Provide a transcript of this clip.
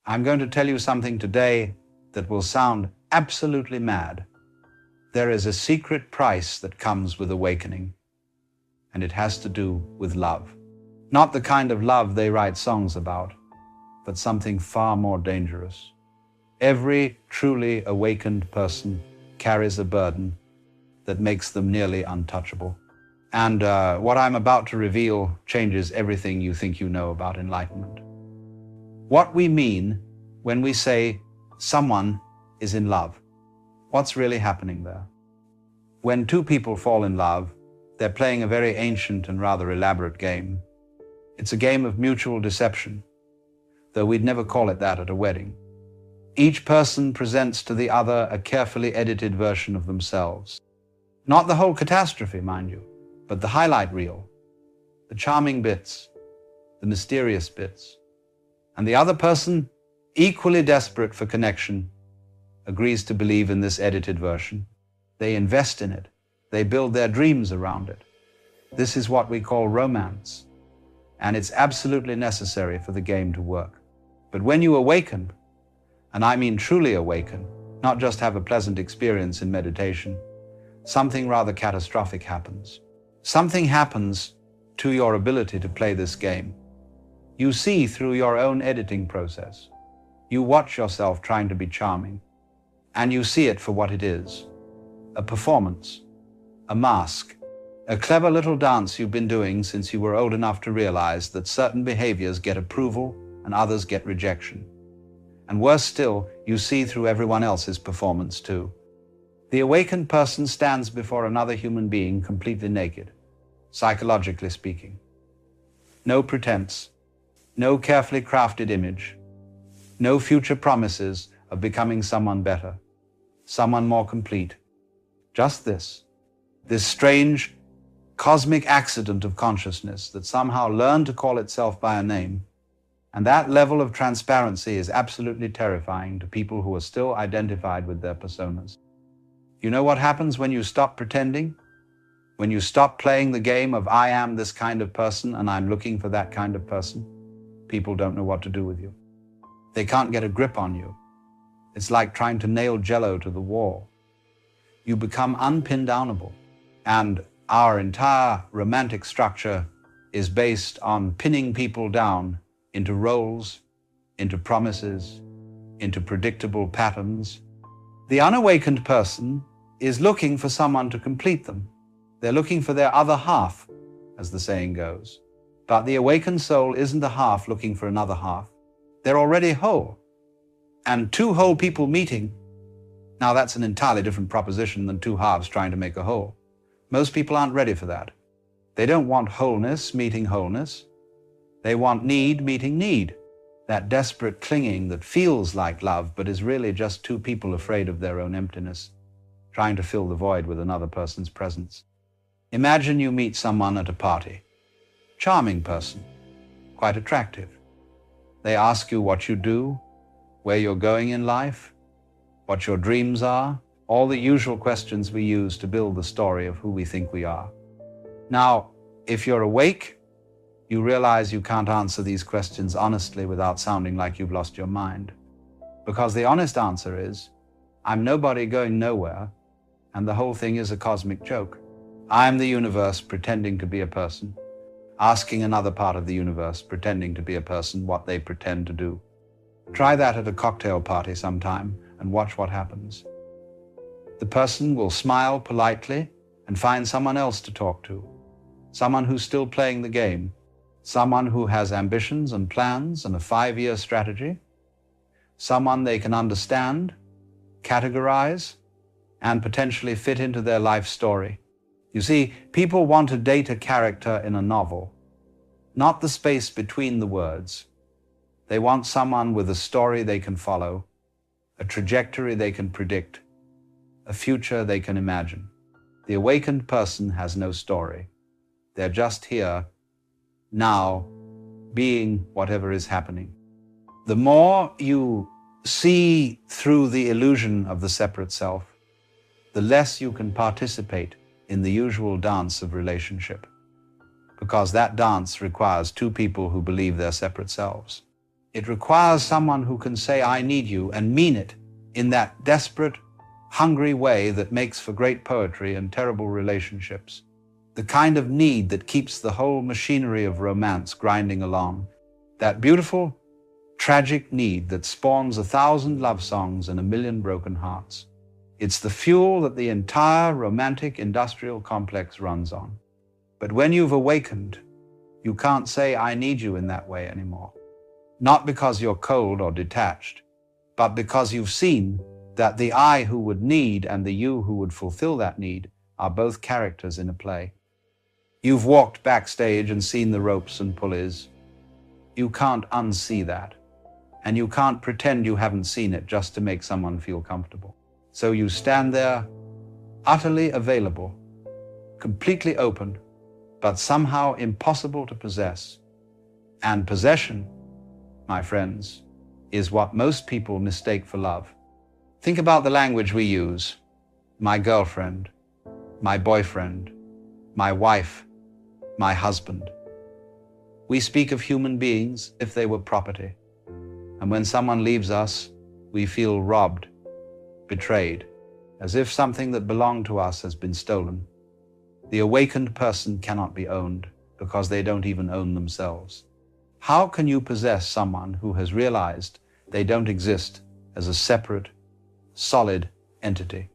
I'm going to tell you something today that will sound absolutely mad. There is a secret price that comes with awakening, and it has to do with love. Not the kind of love they write songs about, but something far more dangerous. Every truly awakened person carries a burden that makes them nearly untouchable. And what I'm about to reveal changes everything you think you know about enlightenment. What we mean when we say someone is in love. What's really happening there? When two people fall in love, they're playing a very ancient and rather elaborate game. It's a game of mutual deception, though we'd never call it that at a wedding. Each person presents to the other a carefully edited version of themselves. Not the whole catastrophe, mind you, but the highlight reel, the charming bits, the mysterious bits. And the other person, equally desperate for connection, agrees to believe in this edited version. They invest in it. They build their dreams around it. This is what we call romance, and it's absolutely necessary for the game to work. But when you awaken, and I mean truly awaken, not just have a pleasant experience in meditation, something rather catastrophic happens. Something happens to your ability to play this game. You see through your own editing process. You watch yourself trying to be charming, and you see it for what it is. A performance, a mask, a clever little dance you've been doing since you were old enough to realize that certain behaviors get approval and others get rejection. And worse still, you see through everyone else's performance too. The awakened person stands before another human being completely naked, psychologically speaking. No pretense, no carefully crafted image, no future promises of becoming someone better, someone more complete. Just this strange cosmic accident of consciousness that somehow learned to call itself by a name. And that level of transparency is absolutely terrifying to people who are still identified with their personas. You know what happens when you stop pretending? When you stop playing the game of I am this kind of person and I'm looking for that kind of person? People don't know what to do with you. They can't get a grip on you. It's like trying to nail Jell-O to the wall. You become unpin-downable. And our entire romantic structure is based on pinning people down into roles, into promises, into predictable patterns. The unawakened person is looking for someone to complete them. They're looking for their other half, as the saying goes. But the awakened soul isn't a half looking for another half. They're already whole. And two whole people meeting, now that's an entirely different proposition than two halves trying to make a whole. Most people aren't ready for that. They don't want wholeness meeting wholeness. They want need meeting need. That desperate clinging that feels like love, but is really just two people afraid of their own emptiness, trying to fill the void with another person's presence. Imagine you meet someone at a party. Charming person, quite attractive. They ask you what you do, where you're going in life, what your dreams are, all the usual questions we use to build the story of who we think we are. Now, if you're awake, you realize you can't answer these questions honestly without sounding like you've lost your mind. Because the honest answer is, I'm nobody going nowhere, and the whole thing is a cosmic joke. I'm the universe pretending to be a person, asking another part of the universe pretending to be a person what they pretend to do. Try that at a cocktail party sometime and watch what happens. The person will smile politely and find someone else to talk to, someone who's still playing the game, someone who has ambitions and plans and a 5-year strategy, someone they can understand, categorize, and potentially fit into their life story. You see, people want to date a character in a novel, not the space between the words. They want someone with a story they can follow, a trajectory they can predict, a future they can imagine. The awakened person has no story. They're just here, now, being whatever is happening. The more you see through the illusion of the separate self, the less you can participate in the usual dance of relationship, because that dance requires two people who believe they're separate selves. It requires someone who can say, I need you, and mean it in that desperate, hungry way that makes for great poetry and terrible relationships. The kind of need that keeps the whole machinery of romance grinding along. That beautiful, tragic need that spawns 1,000 love songs and 1,000,000 broken hearts. It's the fuel that the entire romantic industrial complex runs on. But when you've awakened, you can't say, I need you in that way anymore. Not because you're cold or detached, but because you've seen that the I who would need and the you who would fulfill that need are both characters in a play. You've walked backstage and seen the ropes and pulleys. You can't unsee that. And you can't pretend you haven't seen it just to make someone feel comfortable. So you stand there, utterly available, completely open, but somehow impossible to possess. And possession, my friends, is what most people mistake for love. Think about the language we use. My girlfriend, my boyfriend, my wife, my husband. We speak of human beings as if they were property. And when someone leaves us, we feel robbed, betrayed, as if something that belonged to us has been stolen. The awakened person cannot be owned because they don't even own themselves. How can you possess someone who has realized they don't exist as a separate, solid entity?